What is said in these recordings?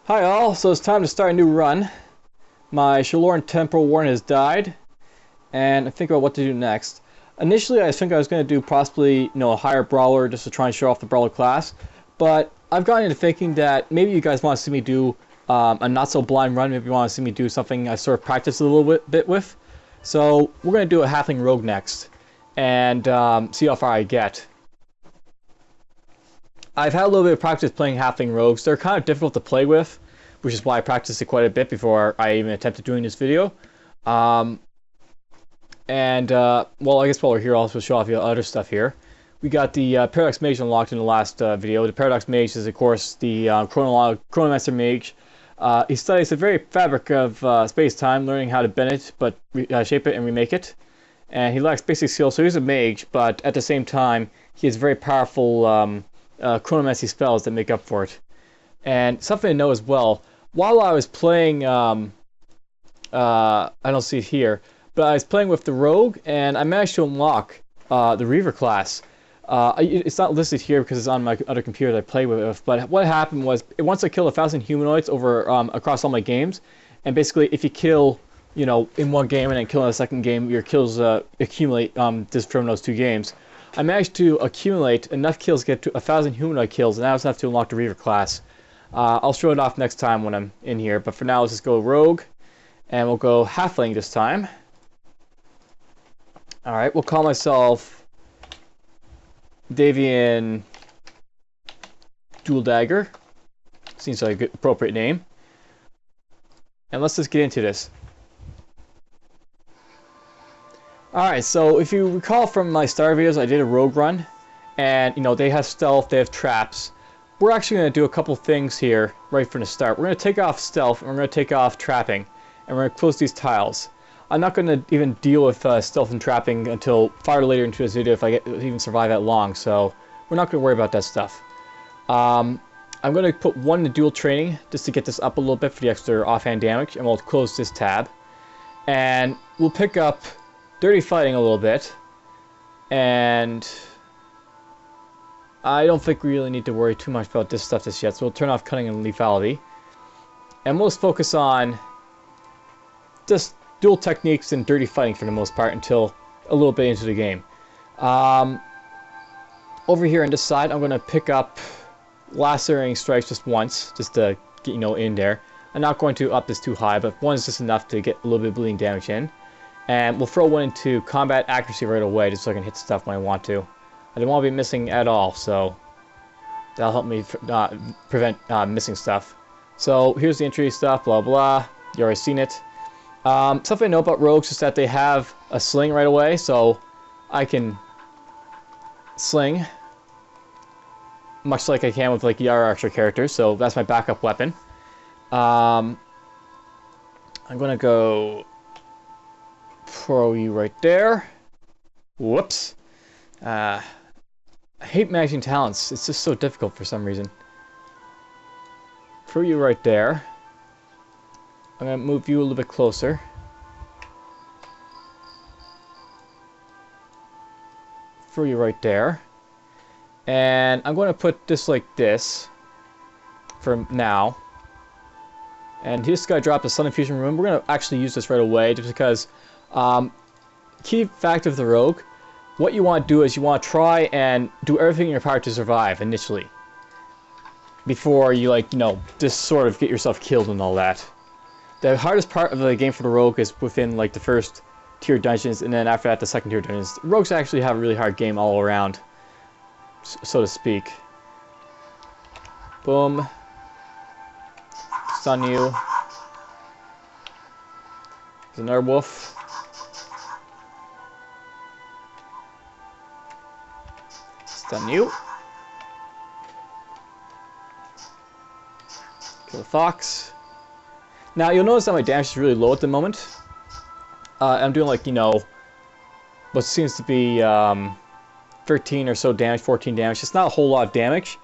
Hi all, so it's time to start a new run. My Shaloran Temporal Warden has died, and I think about what to do next. Initially I think I was going to do possibly, a higher Brawler just to try and show off the Brawler class, but I've gotten into thinking that maybe you guys want to see me do a not so blind run, maybe you want to see me do something I sort of practice a little bit with. So we're going to do a Halfling Rogue next, and see how far I get. I've had a little bit of practice playing Halfling Rogues. They're kind of difficult to play with, which is why I practiced it quite a bit before I even attempted doing this video. Well, I guess while we're here, I'll also show off the other stuff here. We got the Paradox Mage unlocked in the last video. The Paradox Mage is, of course, the Chronomancer Mage. He studies the very fabric of space-time, learning how to bend it, but shape it and remake it. And he lacks basic skills, so he's a mage, but at the same time, he has very powerful chronomancy spells that make up for it. And something to know as well, while I was playing, I don't see it here, but I was playing with the Rogue, and I managed to unlock the Reaver class. It's not listed here because it's on my other computer that I play with, but what happened was, once I killed 1,000 humanoids over across all my games, and basically if you kill, in one game and then kill in the second game, your kills accumulate just from those two games. I managed to accumulate enough kills to get to 1,000 humanoid kills, and that was enough to unlock the Reaver class. I'll show it off next time when I'm in here, but for now let's just go Rogue, and we'll go Halfling this time. Alright, we'll call myself Davian Dual Dagger. Seems like a good, appropriate name. And let's just get into this. Alright, so if you recall from my Star videos, I did a Rogue run, and they have stealth, they have traps. We're actually going to do a couple things here right from the start. We're going to take off stealth, and we're going to take off trapping, and we're going to close these tiles. I'm not going to even deal with stealth and trapping until far later into this video if I even survive that long, so we're not going to worry about that stuff. I'm going to put one in the dual training just to get this up a little bit for the extra offhand damage, and we'll close this tab. And we'll pick up Dirty Fighting a little bit, and I don't think we really need to worry too much about this stuff just yet, so we'll turn off Cunning and Lethality. And we'll just focus on just dual techniques and dirty fighting for the most part until a little bit into the game. Over here on this side, I'm going to pick up Lacerating Strikes just once, just to get in there. I'm not going to up this too high, but one is just enough to get a little bit of bleeding damage in. And we'll throw one into Combat Accuracy right away, just so I can hit stuff when I want to. I don't want to be missing at all, so that'll help me prevent missing stuff. So here's the entry stuff, blah blah. You already seen it. Something I know about rogues is that they have a sling right away, so I can sling, much like I can with like the other archer characters. So that's my backup weapon. I'm gonna go throw you right there. Whoops. I hate managing talents. It's just so difficult for some reason. Throw you right there. I'm going to move you a little bit closer. Throw you right there. And I'm going to put this like this for now. And this guy dropped a Sun Infusion Rune. We're going to actually use this right away just because key fact of the Rogue, what you want to do is you want to try and do everything in your power to survive initially. Before you just sort of get yourself killed and all that. The hardest part of the game for the Rogue is within the first tier dungeons, and then after that the second tier dungeons. Rogues actually have a really hard game all around, so to speak. Boom. Stun you. There's another wolf. Stun you. Kill the fox. Now you'll notice that my damage is really low at the moment. I'm doing what seems to be 13 or so damage, 14 damage. It's not a whole lot of damage.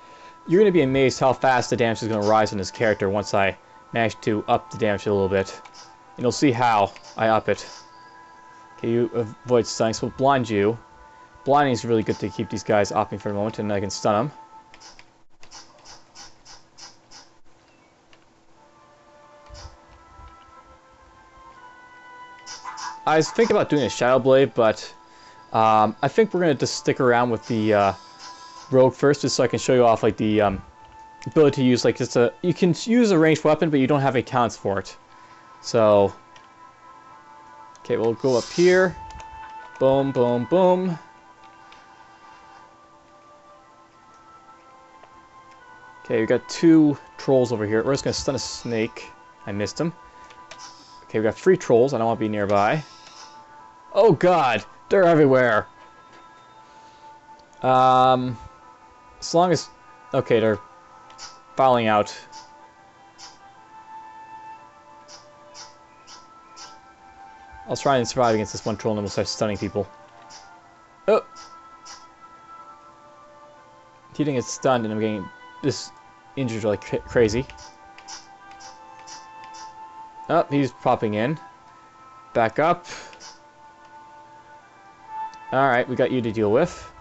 You're going to be amazed how fast the damage is going to rise on this character once I manage to up the damage a little bit. And you'll see how I up it. Okay, you avoid stunning, so we'll blind you. Blinding is really good to keep these guys off me for a moment, and I can stun them. I was thinking about doing a Shadow Blade, but I think we're gonna just stick around with the Rogue first, just so I can show you off like the ability to use like just a. You can use a ranged weapon, but you don't have any talents for it. So, okay, we'll go up here. Boom, boom, boom. Okay, we got 2 trolls over here. We're just gonna stun a snake. I missed him. Okay, we got 3 trolls. I don't want to be nearby. Oh god, they're everywhere. As long as... Okay, they're filing out. I'll try and survive against this one troll and then we'll start stunning people. Oh! He didn't get stunned and I'm getting this injured like crazy. Oh, he's popping in. Back up. Alright, we got you to deal with.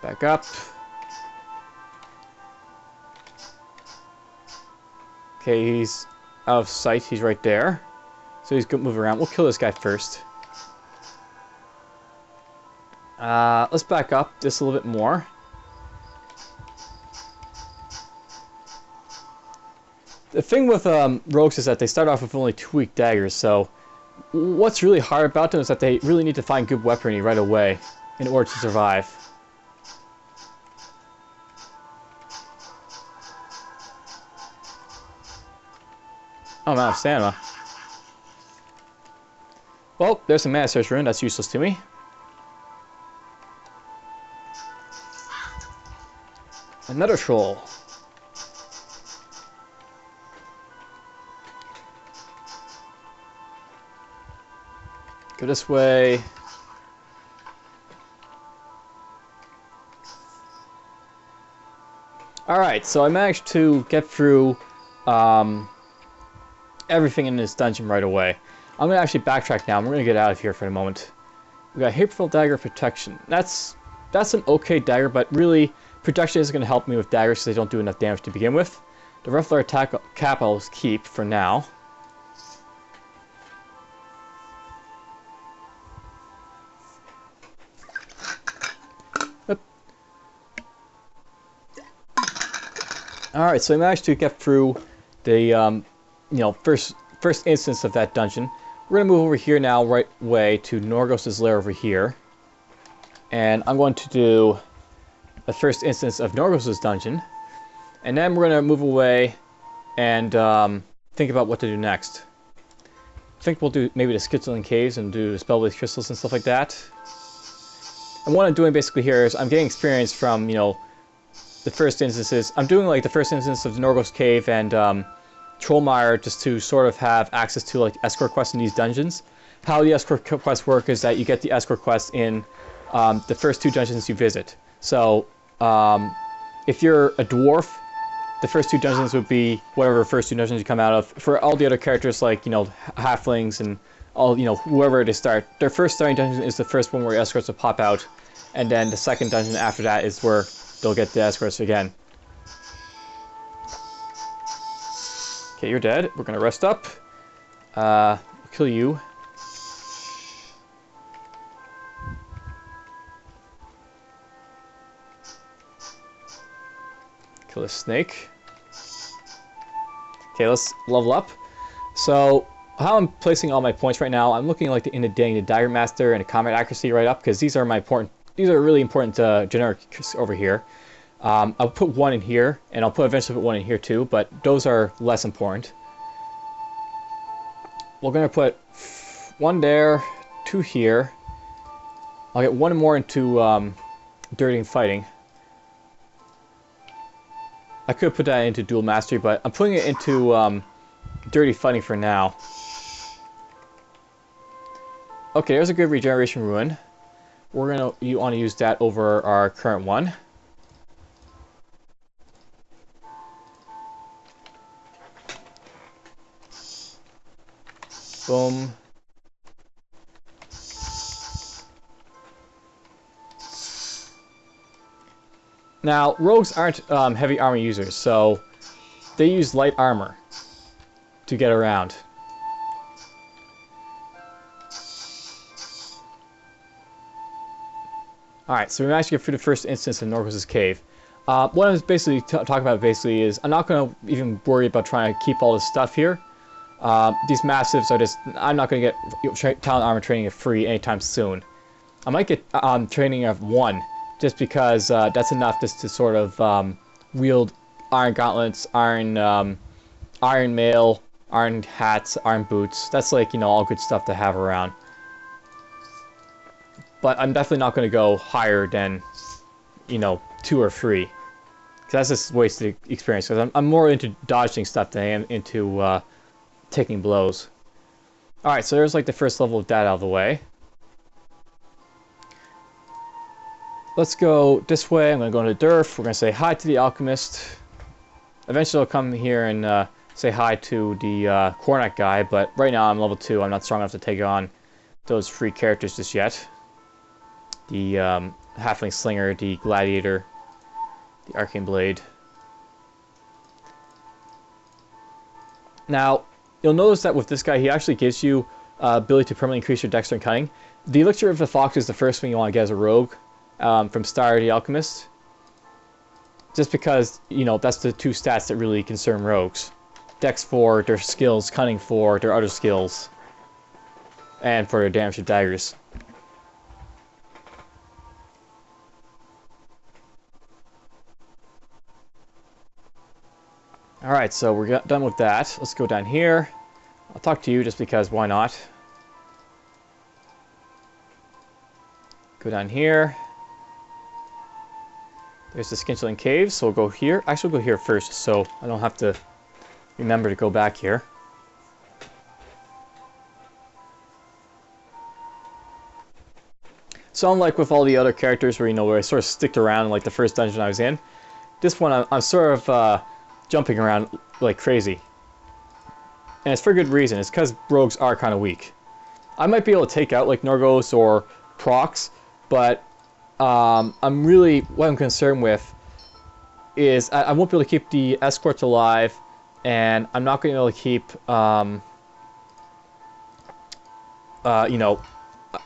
Back up. Okay, he's out of sight. He's right there. So he's gonna move around. We'll kill this guy first. Let's back up just a little bit more. The thing with rogues is that they start off with only 2 weak daggers, so what's really hard about them is that they really need to find good weaponry right away in order to survive. Oh, I'm out of stamina. Well, there's a Mana Source Rune. That's useless to me. Another troll. Go this way. Alright, so I managed to get through everything in this dungeon right away. I'm going to actually backtrack now. We're going to get out of here for a moment. We got Hateful Dagger Protection. That's an okay dagger, but really, protection isn't going to help me with daggers because they don't do enough damage to begin with. The Ruffler attack cap I'll keep for now. Alright, so I managed to get through the first instance of that dungeon. We're going to move over here now, right way to Norgos Lair over here. And I'm going to do the first instance of Norgos' dungeon. And then we're going to move away and think about what to do next. I think we'll do maybe the Scintillating Caves and do spell-based crystals and stuff like that. And what I'm doing basically here is I'm getting experience from, the first instances. I'm doing like the first instance of the Norgos Cave and Trollmire just to sort of have access to like escort quests in these dungeons. How the escort quests work is that you get the escort quests in the first 2 dungeons you visit. So if you're a dwarf, the first 2 dungeons would be whatever the first 2 dungeons you come out of. For all the other characters like halflings and all whoever they start, their first starting dungeon is the first one where escorts will pop out, and then the second dungeon after that is where they'll get the escorts again. Okay, you're dead. We're gonna rest up. We'll kill you. Kill this snake. Okay, let's level up. So, how I'm placing all my points right now, I'm looking like in the Dagger Master and the Combat Accuracy right up, because these are my these are really important generics over here. I'll put 1 in here, and I'll eventually put 1 in here too, but those are less important. We're going to put 1 there, 2 here. I'll get 1 more into Dirty and Fighting. I could put that into Dual Mastery, but I'm putting it into Dirty Fighting for now. Okay, there's a good Regeneration Rune. You want to use that over our current one. Boom. Now, rogues aren't heavy armor users, so they use light armor to get around. Alright, so we managed to get through the first instance of Norgos' cave. What I'm basically talking about basically is I'm not going to even worry about trying to keep all this stuff here. These massives are just, I'm not going to get talent armor training free anytime soon. I might get training of 1, just because that's enough just to sort of wield iron gauntlets, iron mail, iron hats, iron boots. That's like, you know, all good stuff to have around. But I'm definitely not going to go higher than, you know, 2 or 3. Because that's just wasted experience. Because I'm more into dodging stuff than I am into taking blows. Alright, so there's like the first level of that out of the way. Let's go this way. I'm going to go into Durf. We're going to say hi to the alchemist. Eventually I'll come here and say hi to the Cornac guy. But right now I'm level 2. I'm not strong enough to take on those 3 characters just yet. The Halfling Slinger, the Gladiator, the Arcane Blade. Now, you'll notice that with this guy, he actually gives you ability to permanently increase your Dexter and Cunning. The Elixir of the Fox is the first thing you want to get as a rogue from Star the Alchemist. Just because, you know, that's the 2 stats that really concern rogues. Dex for their skills, Cunning for their other skills, and for their damage to daggers. Alright, so we're done with that. Let's go down here. I'll talk to you just because, why not? Go down here. There's the Scintillating Caves, so we'll go here. Actually, we'll go here first, so I don't have to remember to go back here. So unlike with all the other characters where, you know, where I sort of sticked around like the first dungeon I was in, this one I'm sort of jumping around like crazy. And it's for good reason. It's because rogues are kind of weak. I might be able to take out like Norgos or Prox, but what I'm concerned with is I won't be able to keep the Escorts alive, and I'm not going to be able to keep, you know,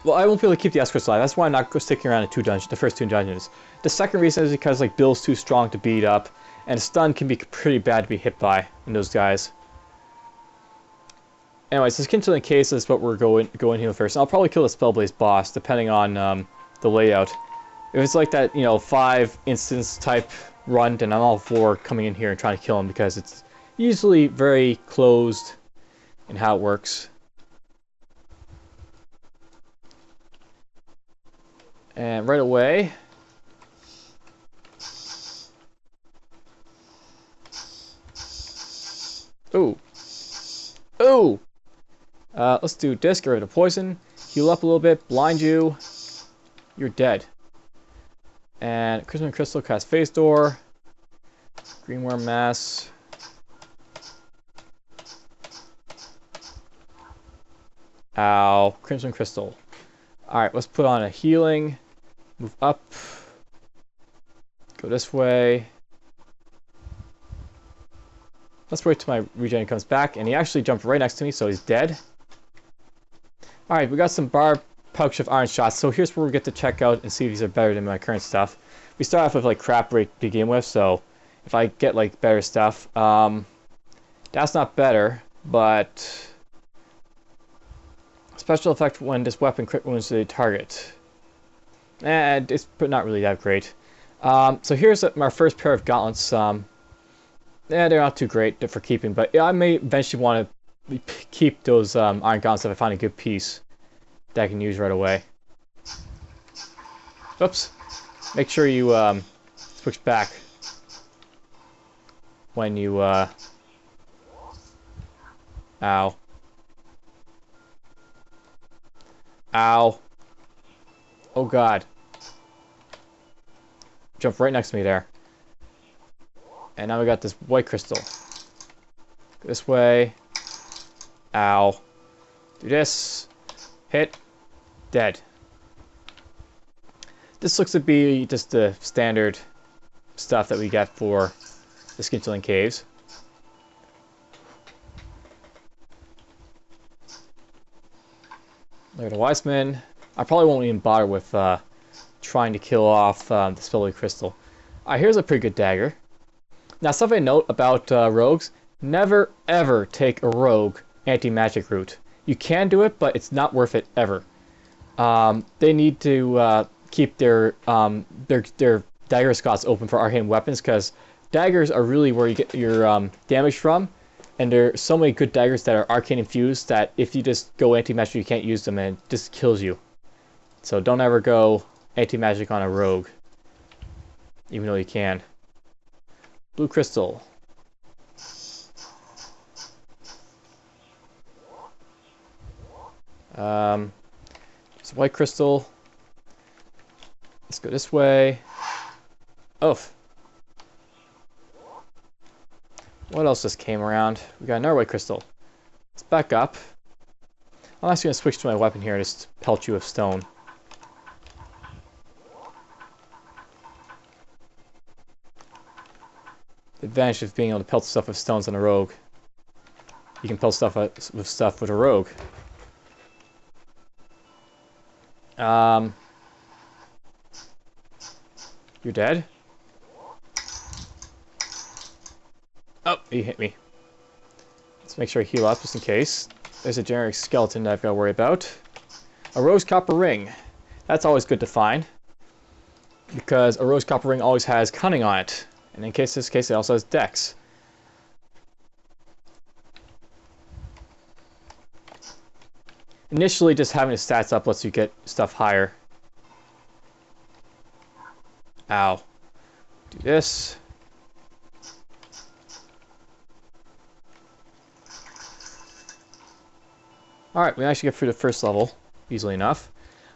well, I won't be able to keep the Escorts alive. That's why I'm not sticking around the first 2 dungeons. The second reason is because like Bill's too strong to beat up, and stun can be pretty bad to be hit by in those guys. Anyways, this Scintillating Caves is what we're going here first. And I'll probably kill the Spellblaze boss, depending on the layout. If it's like that, you know, 5 instance type run, then I'm all for coming in here and trying to kill him, because it's usually very closed in how it works. And right away, ooh, ooh. Let's do this. Get rid of poison. Heal up a little bit. Blind you. You're dead. And Crimson Crystal cast Phase Door. Greenworm Mass. Ow. Crimson Crystal. Alright, let's put on a healing. Move up. Go this way. Let's wait till my regen comes back. And he actually jumped right next to me, so he's dead. Alright, we got some Barb Pouch of Iron Shots. So here's where we get to check out and see if these are better than my current stuff. We start off with like crap rate to begin with, so if I get like better stuff, that's not better, but special effect when this weapon crit wounds the target. And it's not really that great. So here's our first pair of gauntlets. Yeah, they're not too great for keeping, but yeah, I may eventually want to keep those iron gauntlets if I find a good piece that I can use right away. Oops. Make sure you switch back when you ow. Ow. Oh god. Jumped right next to me there. And now we got this white crystal. Go this way. Ow. Do this. Hit. Dead. This looks to be just the standard stuff that we get for the Scintillating Caves. Lair the Wiseman. I probably won't even bother with trying to kill off the spelly crystal. Alright, here's a pretty good dagger. Now, something to note about rogues: never ever take a rogue anti-magic route. You can do it, but it's not worth it ever. They need to keep their dagger slots open for arcane weapons, because daggers are really where you get your damage from, and there are so many good daggers that are arcane infused that if you just go anti-magic, you can't use them, and it just kills you. So don't ever go anti-magic on a rogue, even though you can. Blue crystal. It's white crystal. Let's go this way. Oh. What else just came around? We got another white crystal. Let's back up. I'm actually going to switch to my weapon here and just pelt you with stone. The advantage of being able to pelt stuff with stones on a rogue. You can pelt stuff with stuff with a rogue. You're dead? Oh, he hit me. Let's make sure I heal up just in case. There's a generic skeleton that I've got to worry about. A rose copper ring. That's always good to find, because a rose copper ring always has cunning on it. And in this case, it also has dex. Initially, just having the stats up lets you get stuff higher. Ow. Do this. Alright, we actually get through the first level easily enough.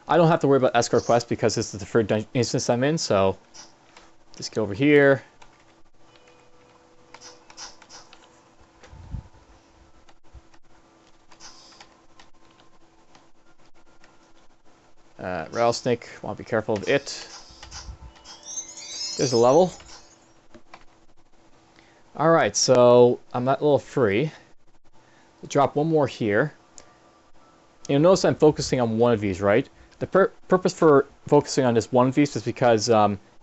I don't have to worry about Escort quest because this is the third instance I'm in, so just get over here. Rattlesnake, want to be careful of it. There's a level. Alright, so I'm at level 3. We'll drop one more here. You'll notice I'm focusing on one of these, right? The purpose for focusing on this one of these is because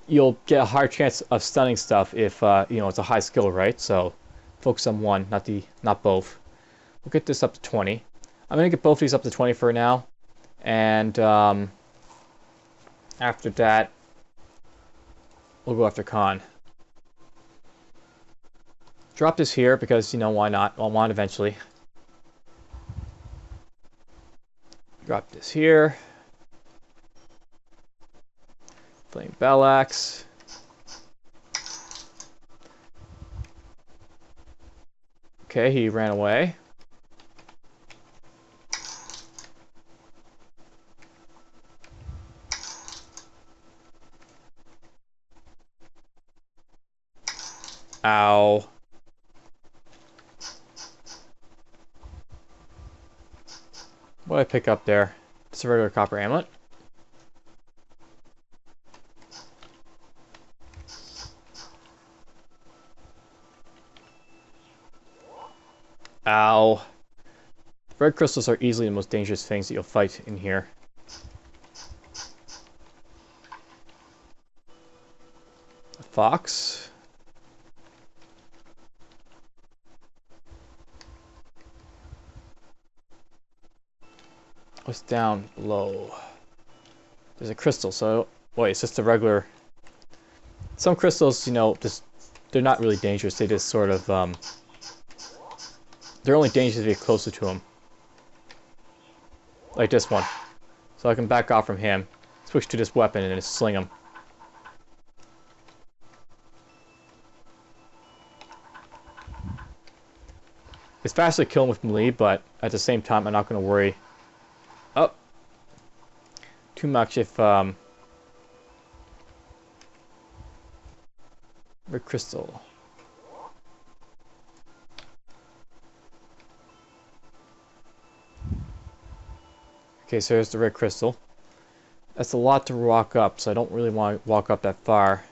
you'll get a higher chance of stunning stuff if you know, it's a high skill, right? So focus on one, not both. We'll get this up to 20. I'm gonna get both these up to 20 for now, and after that, we'll go after Khan. Drop this here because, you know, why not? I'll want eventually. Drop this here. Flame Bell Axe. Okay, he ran away. Ow. What did I pick up there? Just a regular copper amulet. Ow. Red crystals are easily the most dangerous things that you'll fight in here. A fox. What's down below? There's a crystal, so wait, it's just a regular. Some crystals, you know, just they're not really dangerous. They just sort of they're only dangerous if you get closer to them. Like this one. So I can back off from him, switch to this weapon, and just sling him. It's faster to kill him with melee, but at the same time, I'm not going to worry too much if red crystal. Okay, so there's the red crystal. That's a lot to walk up, so I don't really want to walk up that far.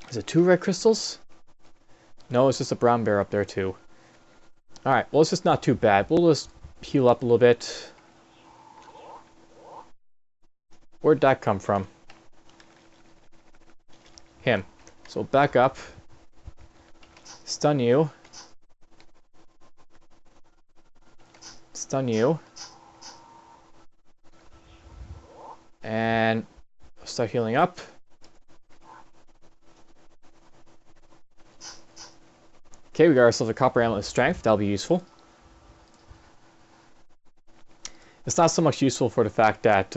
Is it 2 red crystals? No, it's just a brown bear up there too. Alright, well, it's just not too bad. We'll just heal up a little bit. Where'd that come from? Him. So back up. Stun you. Stun you. And start healing up. Okay, we got ourselves a copper amulet of strength. That'll be useful. It's not so much useful for the fact that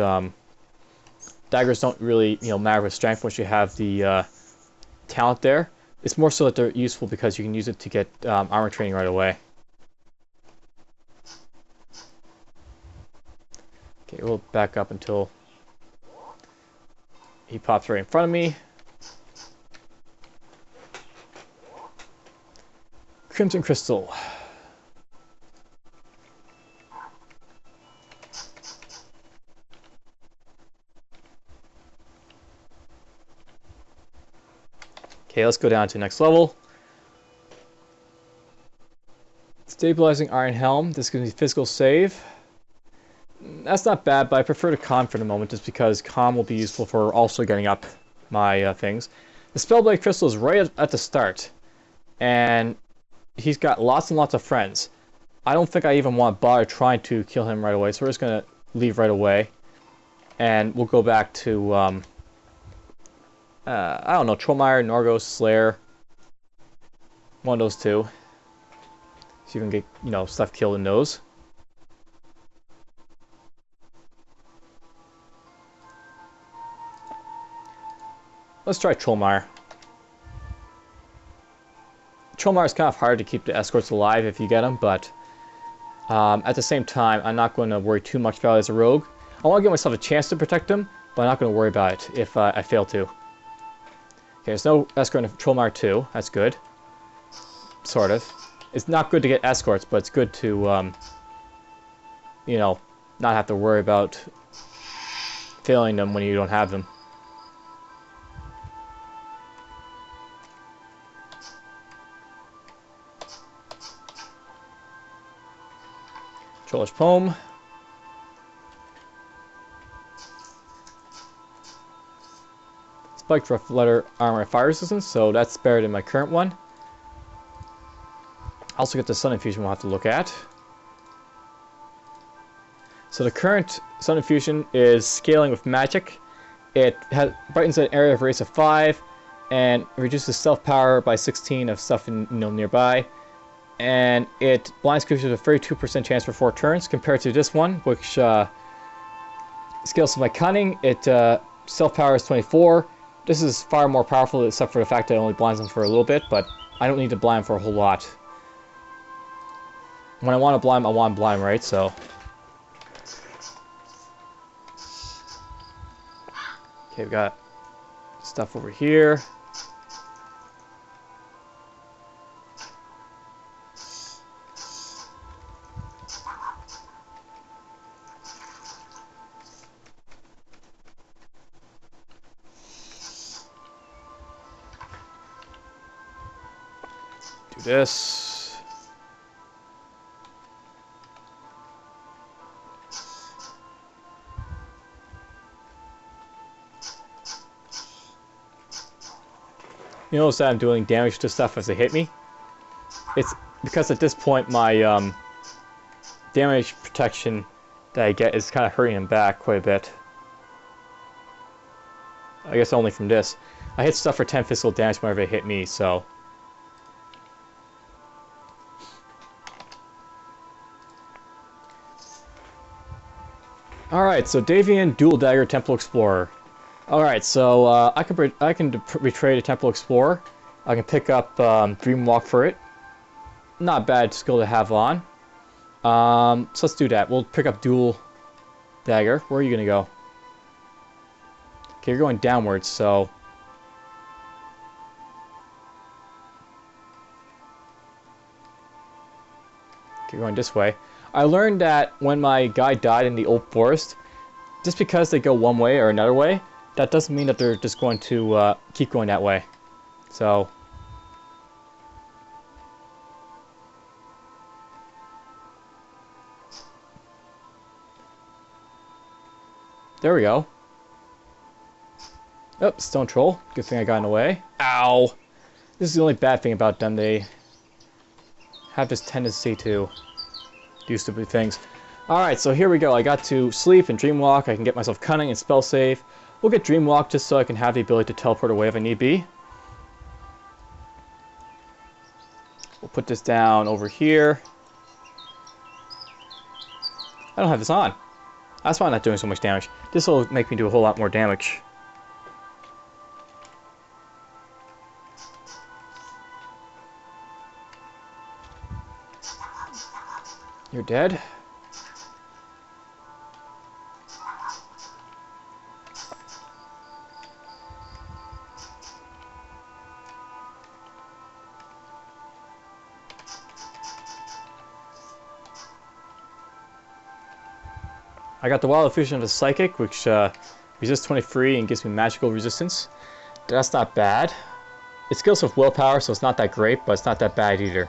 daggers don't really, matter with strength once you have the talent there. It's more so that they're useful because you can use it to get armor training right away. Okay, we'll back up until he pops right in front of me. Crimson Crystal. Okay, let's go down to the next level. Stabilizing Iron Helm. This gives me physical save. That's not bad, but I prefer the Calm for the moment just because Calm will be useful for also getting up my things. The Spellblade Crystal is right at the start. And he's got lots and lots of friends. I don't think I even want to bother trying to kill him right away, so we're just going to leave right away. And we'll go back to, I don't know, Trollmire, Norgos Lair. One of those two. So you can get, stuff killed in those. Let's try Trollmire. Trollmire is kind of hard to keep the escorts alive if you get them, but at the same time, I'm not going to worry too much about it as a rogue. I want to give myself a chance to protect them, but I'm not going to worry about it if I fail to. Okay, there's no escort in Trollmire 2. That's good. Sort of. It's not good to get escorts, but it's good to, not have to worry about failing them when you don't have them. Trollish Poem. Spiked rough leather armor and fire resistance, so that's better than my current one. Also get the Sun Infusion we'll have to look at. So the current Sun Infusion is scaling with magic. It brightens an area of radius of 5 and reduces stealth power by 16 of stuff nearby. And it blinds creatures with a 32% chance for 4 turns, compared to this one, which scales to my cunning. It stealth power is 24. This is far more powerful, except for the fact that it only blinds them for a little bit, but I don't need to blind for a whole lot. When I want to blind, I want to blind, right? So. Okay, we got stuff over here. Do this. You notice that I'm doing damage to stuff as they hit me? It's because at this point my damage protection that I get is kind of hurting them back quite a bit. I guess only from this. I hit stuff for 10 physical damage whenever they hit me, so. Alright, so Davian Dual Dagger Temple Explorer. Alright, so I can retrade a Temple Explorer. I can pick up Dreamwalk for it. Not bad skill to have on. So let's do that. We'll pick up Dual Dagger. Where are you going to go? Okay, you're going downwards, so. Okay, you're going this way. I learned that when my guy died in the old forest, just because they go one way or another way, that doesn't mean that they're just going to keep going that way. So. There we go. Oh, stone troll. Good thing I got in the way. Ow! This is the only bad thing about them. They have this tendency to do stupid things. Alright, so here we go. I got to sleep and dreamwalk. I can get myself cunning and spell save. We'll get dreamwalk just so I can have the ability to teleport away if I need be. We'll put this down over here. I don't have this on. That's why I'm not doing so much damage. This will make me do a whole lot more damage. You're dead. I got the Wild Effusion of the Psychic, which resists 23 and gives me magical resistance. That's not bad. It skills with willpower, so it's not that great, but it's not that bad either.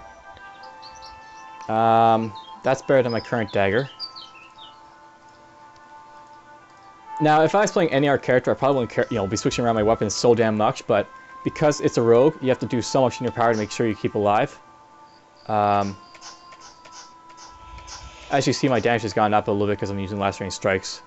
That's better than my current dagger. Now, if I was playing any other character, I probably wouldn't be switching around my weapons so damn much, but because it's a rogue, you have to do so much in your power to make sure you keep alive. As you see, my damage has gone up a little bit because I'm using last range strikes.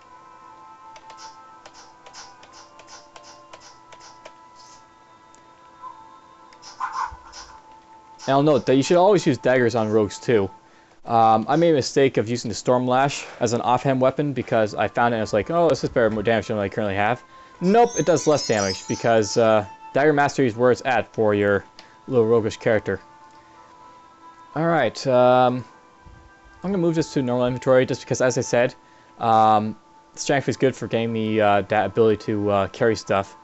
Now note that you should always use daggers on rogues too. I made a mistake of using the Storm Lash as an offhand weapon because I found it and I was like, oh, this is better, more damage than I currently have. Nope, it does less damage because Dagger Mastery is where it's at for your little roguish character. Alright, I'm going to move this to normal inventory just because, as I said, strength is good for getting me that ability to carry stuff.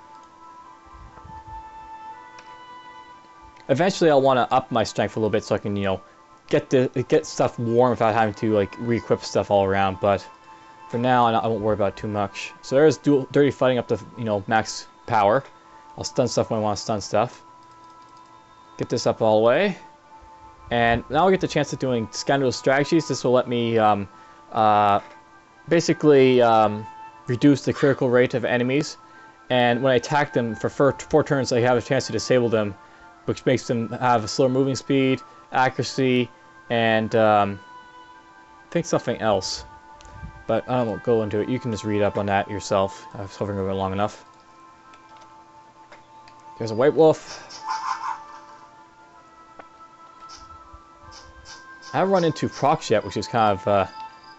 Eventually I'll want to up my strength a little bit so I can, get stuff warm without having to re-equip stuff all around, but for now I won't worry about it too much. So there's dirty fighting up to max power. I'll stun stuff when I want to stun stuff. Get this up all the way. And now I get the chance of doing Scoundrel strategies. This will let me basically reduce the critical rate of enemies. And when I attack them for 4 turns, I have a chance to disable them, which makes them have a slower moving speed, accuracy, and I think something else. But I won't go into it. You can just read up on that yourself. I was hovering over it long enough. There's a white wolf. I haven't run into Prox yet, which is kind of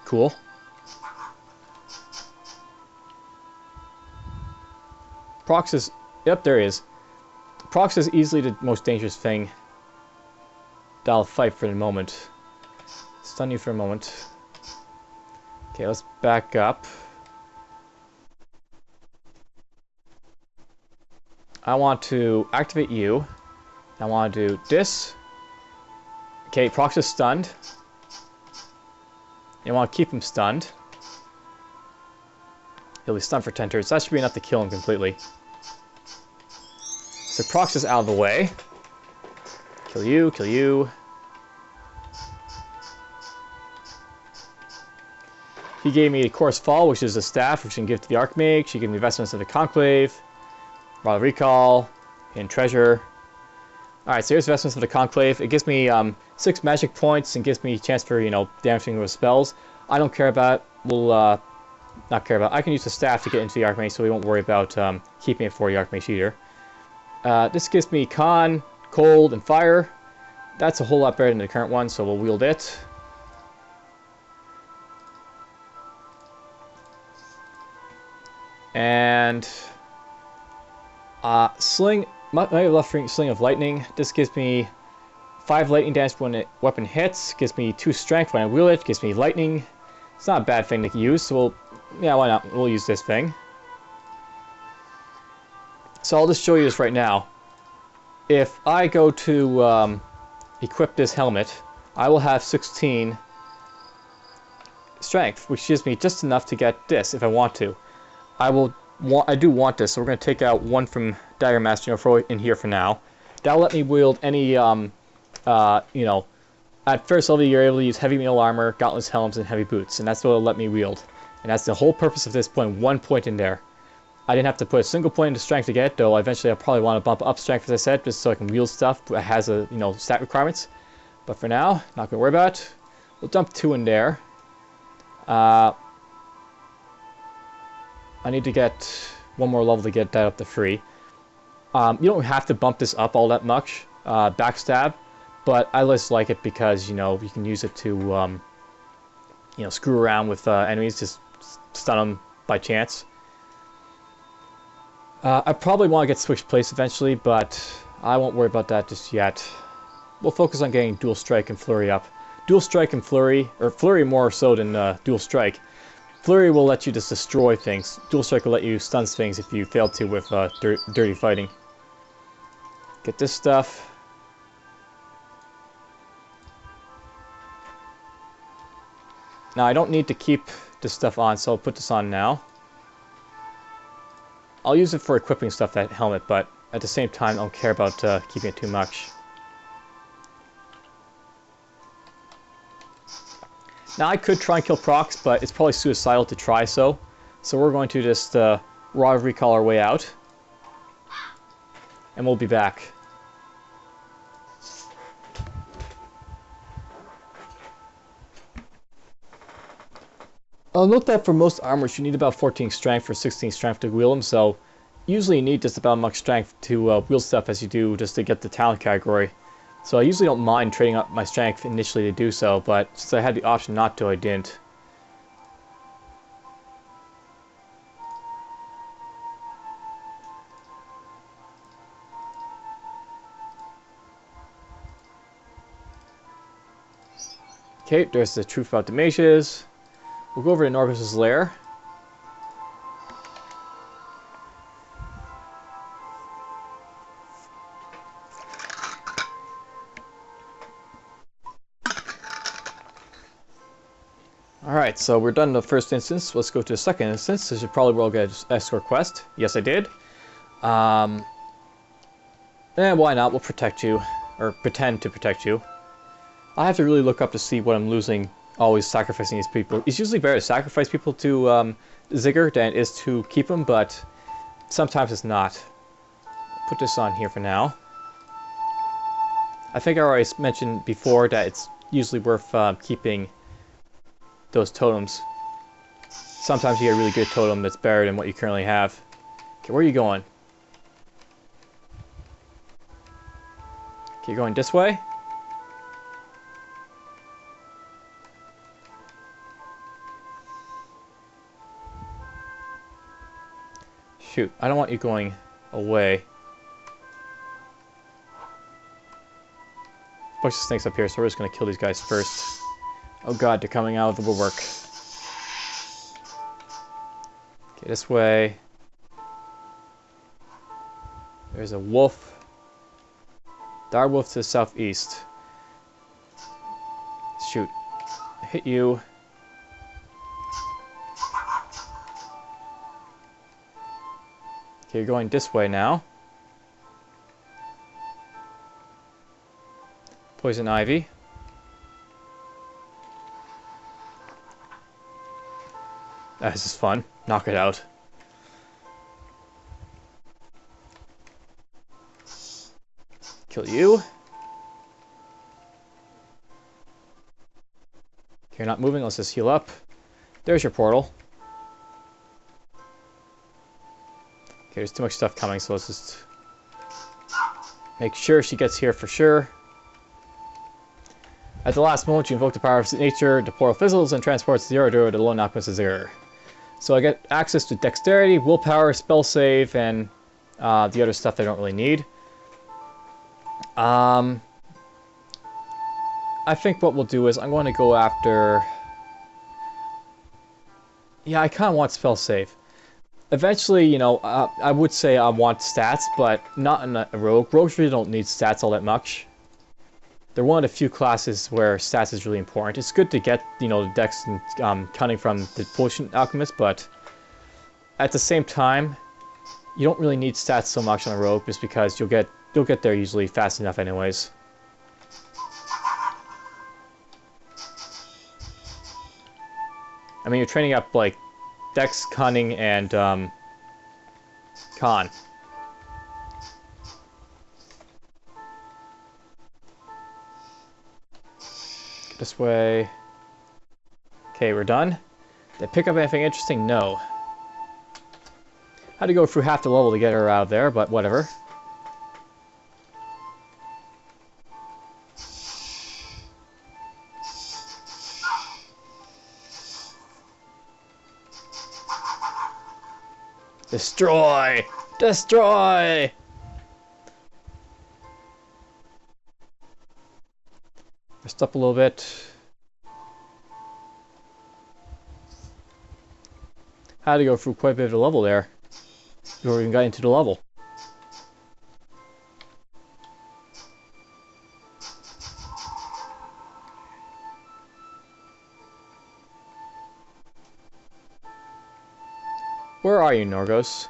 cool. Prox is... Yep, there he is. Prox is easily the most dangerous thing that I'll fight for the moment. Stun you for a moment. Okay, let's back up. I want to activate you. I want to do this. Okay, Prox is stunned. You want to keep him stunned. He'll be stunned for 10 turns. That should be enough to kill him completely. So Prox is out of the way. Kill you, kill you. He gave me a Coarse Fall, which is a staff, which you can give to the Archmage. He gave me Vestments of the Conclave, Royal Recall, and Treasure. Alright, so here's Vestments of the Conclave. It gives me 6 magic points and gives me a chance for, damaging with spells. I don't care about it. We'll, not care about it. I can use the staff to get into the Archmage, so we won't worry about keeping it for the Archmage either. This gives me Con, Cold, and Fire. That's a whole lot better than the current one, so we'll wield it. And Sling, my left ring Sling of Lightning. This gives me 5 lightning damage when a weapon hits. Gives me 2 strength when I wield it. Gives me lightning. It's not a bad thing to use, so yeah, why not? We'll use this thing. So I'll just show you this right now. If I go to equip this helmet, I will have 16 strength, which gives me just enough to get this if I want to. I do want this, so we're going to take out 1 from Dagger Master and throw it in here for now. That'll let me wield any, at first level you're able to use heavy metal armor, gauntlets, helms, and heavy boots, and that's what it'll let me wield. And that's the whole purpose of this putting 1 point in there. I didn't have to put a single point into strength to get it, though eventually I'll probably want to bump up strength, as I said, just so I can wield stuff that has a, stat requirements. But for now, not going to worry about it. We'll dump 2 in there. I need to get 1 more level to get that up to 3. You don't have to bump this up all that much, backstab, but I just like it because, you can use it to, screw around with enemies, just stun them by chance. I probably want to get switched place eventually, but I won't worry about that just yet. We'll focus on getting Dual Strike and Flurry up. Dual Strike and Flurry, or Flurry more so than Dual Strike. Flurry will let you just destroy things. Dual Strike will let you stun things if you fail to with dirty fighting. Get this stuff. Now I don't need to keep this stuff on, so I'll put this on now. I'll use it for equipping stuff, that helmet, but at the same time I don't care about keeping it too much. Now I could try and kill procs, but it's probably suicidal to try so. So we're going to just raw recall our way out. And we'll be back. I'll note that for most armors you need about 14 strength or 16 strength to wield them, so usually you need just about as much strength to wield stuff as you do just to get the talent category. So I usually don't mind trading up my strength initially to do so, but since I had the option not to, I didn't. Okay, there's the truth about the mages. We'll go over to Norgos Lair. Alright, so we're done in the first instance. Let's go to the second instance. This is probably where I'll get an Escort quest. Yes, I did. And why not? We'll protect you. Or pretend to protect you. I have to really look up to see what I'm losing always sacrificing these people. It's usually better to sacrifice people to Ziggur than it is to keep them, but sometimes it's not. Put this on here for now. I think I already mentioned before that it's usually worth keeping those totems. Sometimes you get a really good totem that's better than what you currently have. Okay, where are you going? Okay, you're going this way? Shoot, I don't want you going away. Bunch of snakes up here, so we're just going to kill these guys first. Oh god, they're coming out of the woodwork. Okay, this way. There's a wolf. Dire wolf to the southeast. Shoot. I hit you. Okay, you're going this way now. Poison ivy. This is fun. Knock it out. Kill you. Okay, you're not moving. Let's just heal up. There's your portal. Okay, there's too much stuff coming, so let's just make sure she gets here for sure. At the last moment, you invoke the power of nature, the portal fizzles and transports the Noro to the lone alchemist Ziggur. So I get access to dexterity, willpower, spell save, and the other stuff I don't really need. I think what we'll do is I'm going to go after... Yeah, I kind of want spell save. Eventually, you know, I would say I want stats, but not in a rogue. Rogues really don't need stats all that much. They're one of the few classes where stats is really important. It's good to get, you know, the dex and cunning from the potion alchemist, but at the same time, you don't really need stats so much on a rogue, just because you'll get there usually fast enough anyways. I mean, you're training up like Dex, Cunning, and Con. This way. Okay, we're done. Did I pick up anything interesting? No. Had to go through half the level to get her out of there, but whatever. Destroy! Destroy! Rest up a little bit. Had to go through quite a bit of the level there before we even got into the level. Where are you, Norgos?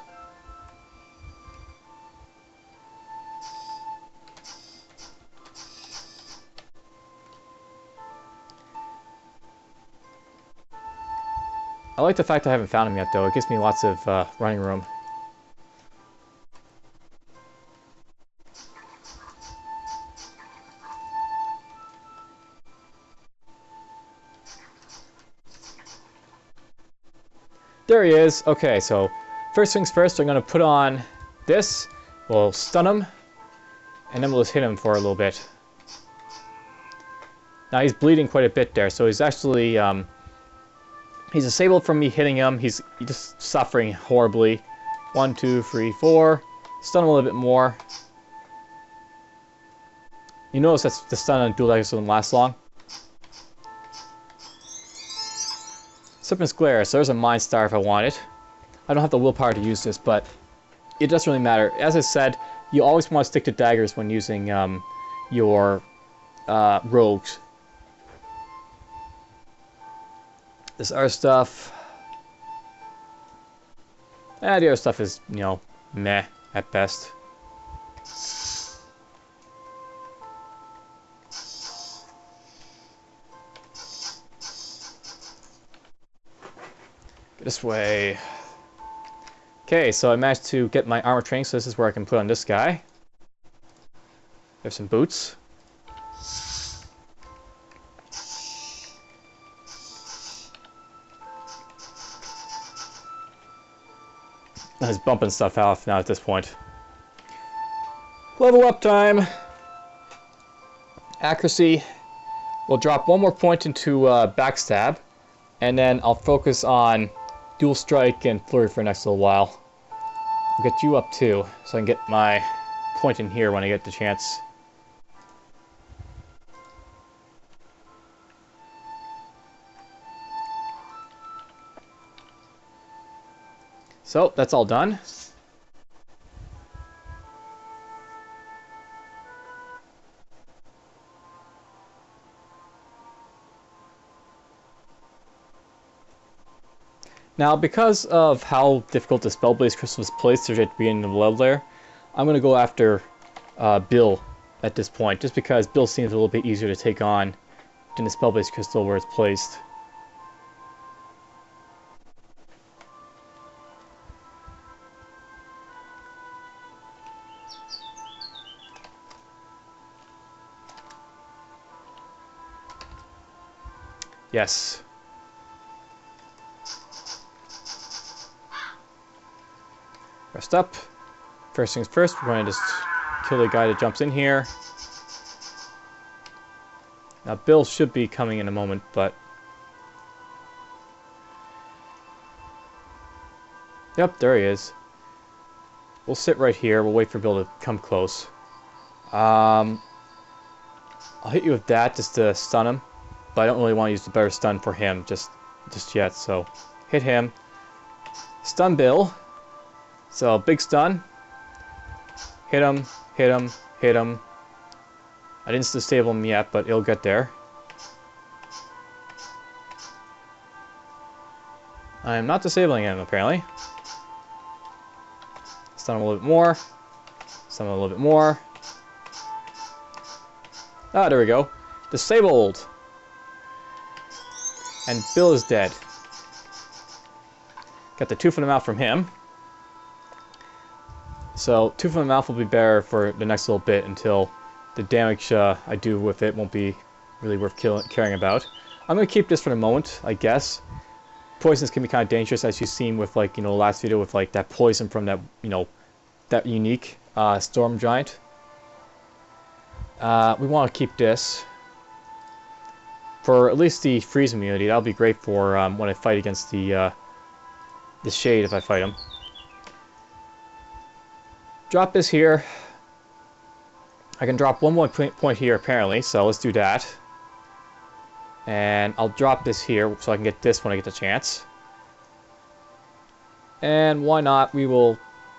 I like the fact I haven't found him yet, though. It gives me lots of running room. There he is. Okay, so first things first, I'm going to put on this. We'll stun him, and then we'll just hit him for a little bit. Now he's bleeding quite a bit there, so he's actually he's disabled from me hitting him. He's just suffering horribly. 1, 2, 3, 4. Stun him a little bit more. You notice that the stun on dual daggers doesn't last long. Serpent's Glare, so there's a Mind Star if I want it. I don't have the willpower to use this, but it doesn't really matter. As I said, you always want to stick to daggers when using your rogues. This other stuff... the other stuff is, you know, meh at best. This way. Okay, so I managed to get my armor training, so this is where I can put on this guy. There's some boots. And he's bumping stuff off now at this point. Level up time! Accuracy. We'll drop one more point into backstab, and then I'll focus on dual strike and flurry for the next little while. I'll get you up too, so I can get my point in here when I get the chance. So, that's all done. Now, because of how difficult the Spell-Based Crystal is placed at the beginning of the level there, I'm going to go after Bill at this point, just because Bill seems a little bit easier to take on than the Spell-Based Crystal where it's placed. Yes. Rest up. First things first, we're going to just kill the guy that jumps in here. Now Bill should be coming in a moment, but... Yep, there he is. We'll sit right here, we'll wait for Bill to come close. I'll hit you with that just to stun him, but I don't really want to use the better stun for him just yet, so hit him. Stun Bill. So, big stun. Hit him, hit him, hit him. I didn't disable him yet, but it'll get there. I am not disabling him, apparently. Stun him a little bit more. Stun him a little bit more. Ah, there we go. Disabled. And Bill is dead. Got the Tooth in the Mouth from him. So Tooth in the Mouth will be better for the next little bit until the damage I do with it won't be really worth caring about. I'm going to keep this for the moment, I guess. Poisons can be kind of dangerous, as you've seen with, like, the last video with, like, that poison from that, that unique Storm Giant. We want to keep this for at least the freeze immunity. That'll be great for when I fight against the Shade, if I fight him. Drop this here. I can drop one more point here, apparently, so let's do that. And I'll drop this here so I can get this when I get the chance. And why not? We will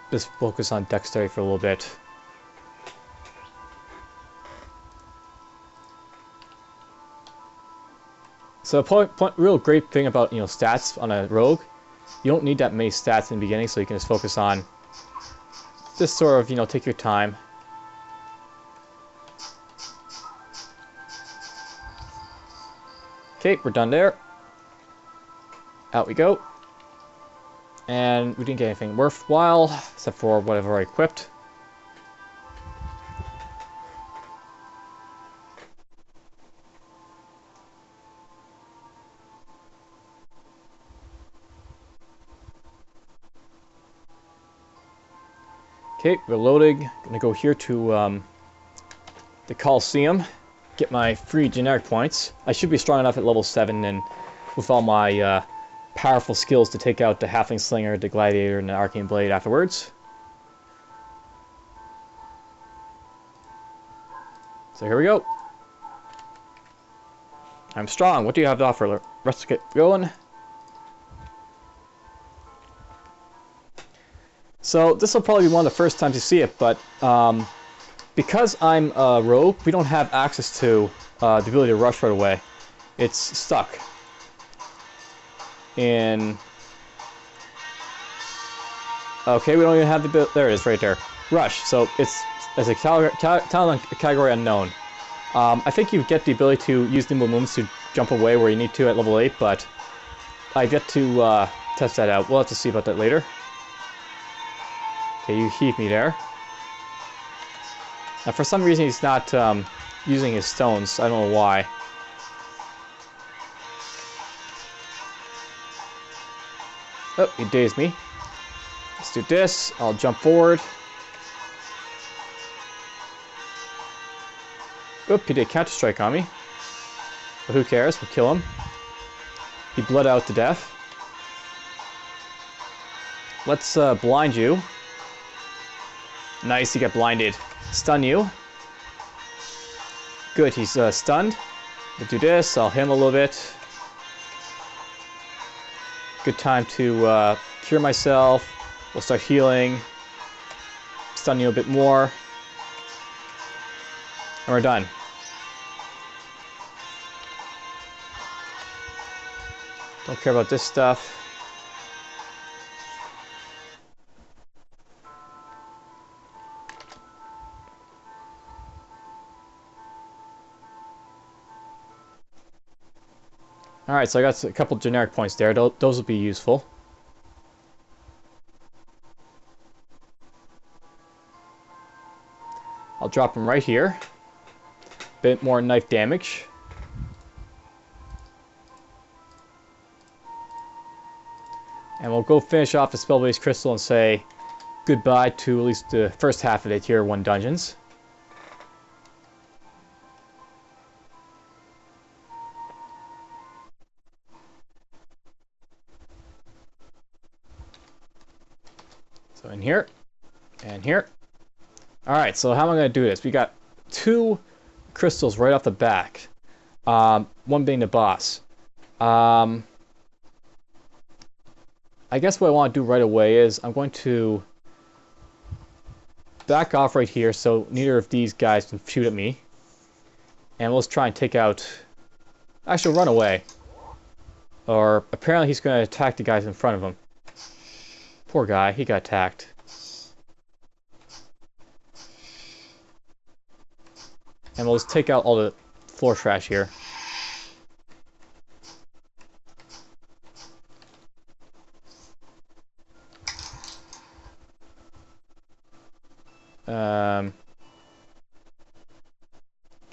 just focus on dexterity for a little bit. So real great thing about stats on a rogue, you don't need that many stats in the beginning, so you can just focus on just sort of take your time. Okay, we're done there. Out we go. And we didn't get anything worthwhile, except for whatever I equipped. Okay, reloading. Gonna go here to the Coliseum. Get my free generic points. I should be strong enough at level 7 and with all my powerful skills to take out the Halfling Slinger, the Gladiator, and the Arcane Blade afterwards. So here we go. I'm strong. What do you have to offer? Let's get going. So this will probably be one of the first times you see it, but because I'm a rogue, we don't have access to the ability to rush right away. It's stuck in... Okay, we don't even have the... There it is, right there. Rush. So it's as a talent category unknown. I think you get the ability to use nimble movements to jump away where you need to at level 8, but I've yet to test that out. We'll have to see about that later. Okay, you heat me there. Now, for some reason, he's not using his stones. I don't know why. Oh, he dazed me. Let's do this. I'll jump forward. Oop, he did counter-strike on me. But who cares? We'll kill him. He bled out to death. Let's blind you. Nice, you get blinded. Stun you. Good, he's stunned. We'll do this. I'll hit him a little bit. Good time to cure myself. We'll start healing. Stun you a bit more. And we're done. Don't care about this stuff. Alright, so I got a couple generic points there. Those will be useful. I'll drop them right here. Bit more knife damage. And we'll go finish off the spell-based crystal and say goodbye to at least the first half of the Tier 1 dungeons. So in here, and here. Alright, so how am I going to do this? We got 2 crystals right off the back. One being the boss. I guess what I want to do right away is I'm going to back off right here so neither of these guys can shoot at me. And let's try and take out... Actually, run away. Or apparently he's going to attack the guys in front of him. Poor guy, he got attacked. And we'll just take out all the floor trash here. Okay,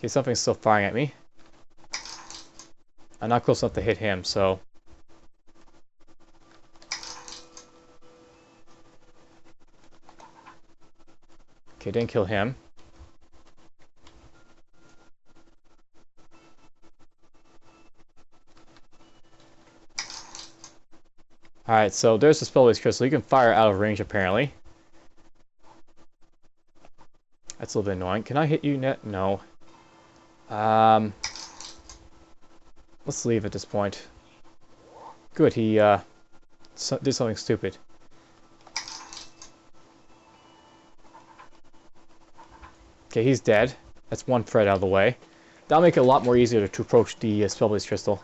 something's still firing at me. I'm not close enough to hit him, so... Okay, didn't kill him. Alright, so there's the spell-based crystal. You can fire out of range, apparently. That's a little bit annoying. Can I hit you, Net? No. Let's leave at this point. Good, he did something stupid. Okay, he's dead. That's one threat out of the way. That'll make it a lot more easier to approach the spell-based crystal.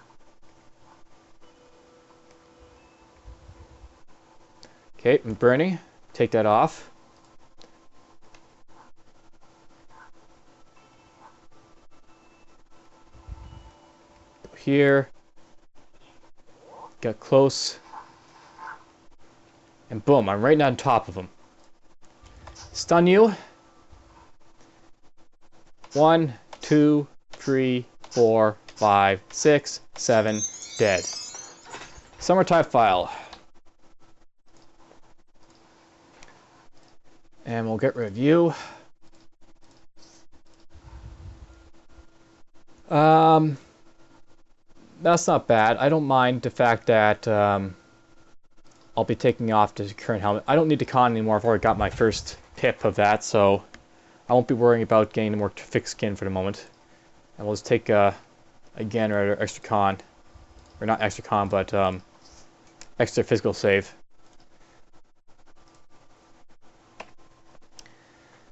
Okay, I'm burning. Take that off. Here. Get close. And boom, I'm right on top of him. Stun you. 1, 2, 3, 4, 5, 6, 7, dead. Summertime file. And we'll get rid of you. That's not bad. I don't mind the fact that I'll be taking off the current helmet. I don't need the con anymore. I've already got my first pip of that, so I won't be worrying about getting any more thick skin for the moment. And we'll just take, again, our extra con. Or not extra con, but extra physical save.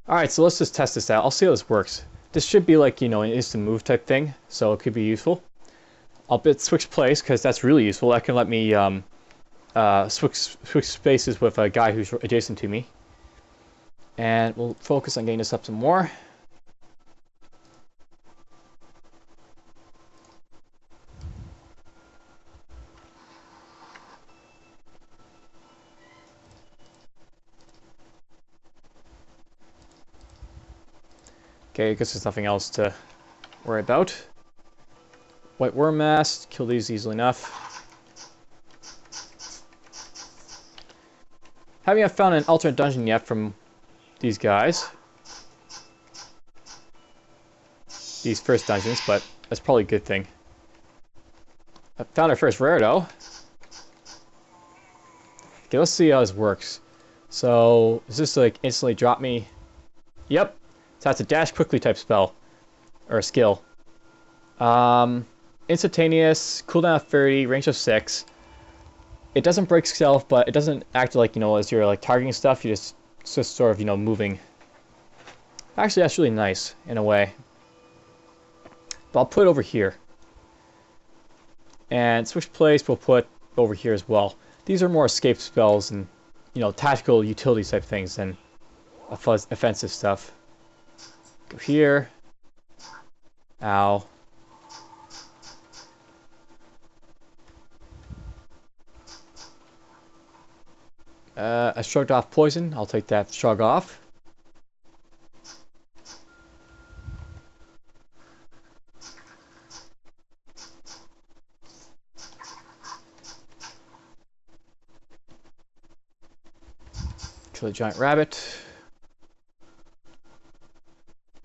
Alright, so let's just test this out. I'll see how this works. This should be like, you know, an instant move type thing, so it could be useful. I'll switch place, because that's really useful. That can let me switch spaces with a guy who's adjacent to me. And we'll focus on getting this up some more. Okay, I guess there's nothing else to worry about. White worm mask, kill these easily enough. Haven't found an alternate dungeon yet from these guys. These first dungeons, but that's probably a good thing. I found our first rare though. Okay, let's see how this works. So, does this like instantly drop me? Yep. So that's a dash quickly type spell. Or a skill. Instantaneous, cooldown of 30, range of 6. It doesn't break stealth, but it doesn't act like, you know, as you're like targeting stuff, you just sort of, you know, moving. Actually, that's really nice, in a way. But I'll put it over here. And switch place, we'll put over here as well. These are more escape spells and, you know, tactical utility type things than offensive stuff. Go here. Ow. I shrugged off poison. I'll take that shrug off. Kill a giant rabbit.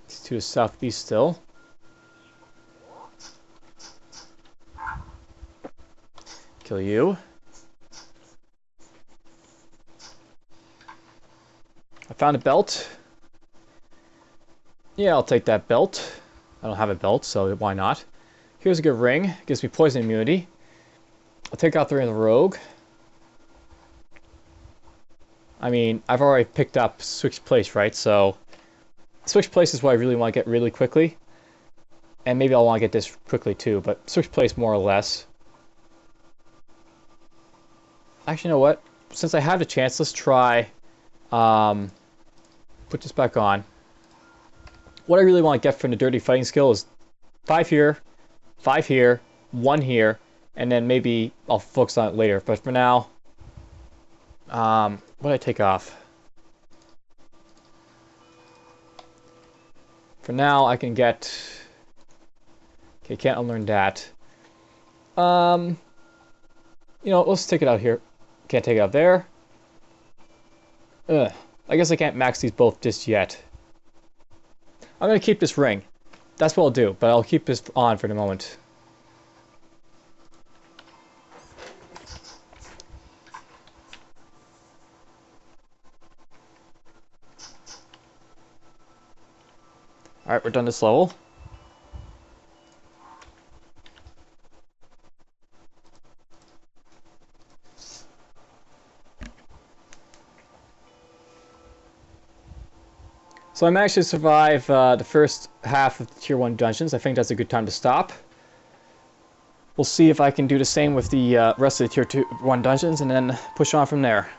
It's to the southeast still. Kill you. I found a belt. Yeah, I'll take that belt. I don't have a belt, so why not? Here's a good ring. Gives me poison immunity. I'll take out the ring of the rogue. I mean, I've already picked up switch place, right? So, switch place is what I really want to get really quickly. And maybe I'll want to get this quickly too, but switch place more or less. Actually, you know what? Since I have the chance, let's try... put this back on. What I really want to get from the dirty fighting skill is 5 here, 5 here, 1 here, and then maybe I'll focus on it later. But for now, what did I take off? For now, I can get... Okay, can't unlearn that. You know, let's take it out here. Can't take it out there. Ugh. I guess I can't max these both just yet. I'm going to keep this ring. That's what I'll do, but I'll keep this on for the moment. Alright, we're done this level. So I managed to survive the first half of the Tier 1 dungeons. I think that's a good time to stop. We'll see if I can do the same with the rest of the Tier 1 dungeons and then push on from there.